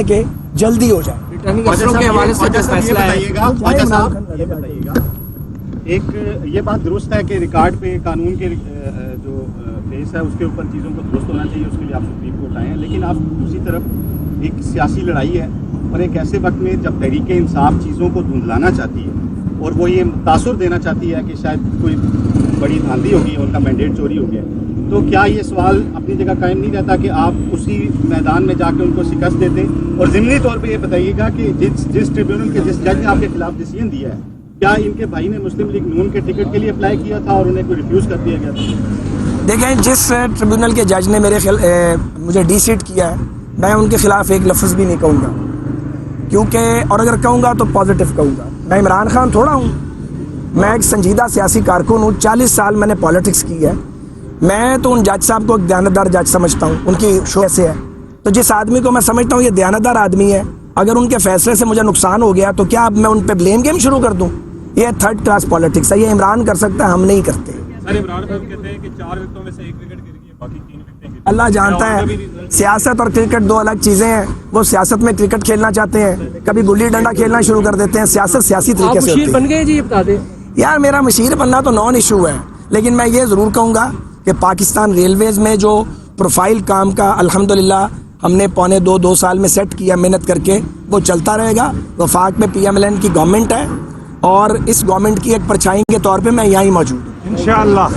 کرنے کے جلدی ہو جائے. ریٹرننگ افسروں کے حوالے سے جو فیصلہ ہے, خواجہ صاحب یہ بتائیے گا, ایک یہ بات درست ہے کہ ریکارڈ پہ قانون کے جو بیس ہے اس کے اوپر چیزوں کو درست ہونا چاہیے, اس کے لیے آپ سپریم کورٹ آئے ہیں, لیکن آپ دوسری طرف ایک سیاسی لڑائی ہے اور ایک ایسے وقت میں جب تحریک انصاف چیزوں کو دھندلانا چاہتی ہے اور وہ یہ تاثر دینا چاہتی ہے کہ شاید کوئی بڑی دھاندلی ہوگی, ان کا مینڈیٹ چوری ہو گیا, تو کیا یہ سوال اپنی جگہ قائم نہیں رہتا کہ آپ اسی میدان میں جا کے ان کو شکست دیتے؟ اور ضمنی طور پہ یہ بتائیے گا کہ جس ٹریبیونل کے جس جج نے آپ کے خلاف ڈیسیژن دیا ہے, کیا ان کے بھائی نے مسلم لیگ نون کے ٹکٹ کے لیے اپلائی کیا تھا اور انہیں کوئی ریفیوز کر دیا گیا تھا؟ دیکھیں, جس ٹریبیونل کے جج نے مجھے ڈی سیٹ کیا ہے, میں ان کے خلاف ایک لفظ بھی نہیں کہوں گا, کیونکہ اور اگر کہوں گا تو پازیٹیو کہوں گا. میں عمران خان تھوڑا ہوں, میں ایک سنجیدہ سیاسی کارکن ہوں, 40 سال میں نے پالیٹکس کی ہے. میں تو ان جج صاحب کو ایک دیانتدار جج سمجھتا ہوں, ان کی شو سے ہے, تو جس آدمی کو میں سمجھتا ہوں یہ دیانتدار آدمی ہے, اگر ان کے فیصلے سے مجھے نقصان ہو گیا تو کیا اب میں ان پہ بلیم گیم شروع کر دوں؟ یہ تھرڈ کلاس پالیٹکس ہے, یہ عمران کر سکتا ہے, ہم نہیں کرتے. سر عمران خان کہتے ہیں کہ 4 وکٹوں میں سے 1 وکٹ گر گئی, باقی 3 وکٹیں گر گئی. اللہ جانتا ہے, سیاست اور کرکٹ 2 الگ چیزیں ہیں. وہ سیاست میں کرکٹ کھیلنا چاہتے ہیں, کبھی گلی ڈنڈا کھیلنا شروع کر دیتے ہیں. سیاست سیاسی طریقے سے ہوتی ہے. بن گئے جی, یہ بتا دیں یار, میرا مشیر بننا تو نان ایشو ہے, لیکن میں یہ ضرور کہوں گا کہ پاکستان ریلویز میں جو پروفائل کام کا الحمدللہ ہم نے 2 سال میں سیٹ کیا محنت کر کے, وہ چلتا رہے گا. وفاق میں PMLN کی گورنمنٹ ہے اور اس گورنمنٹ کی ایک پرچھائی کے طور پہ میں یہاں ہی موجود ہوں. انشاءاللہ.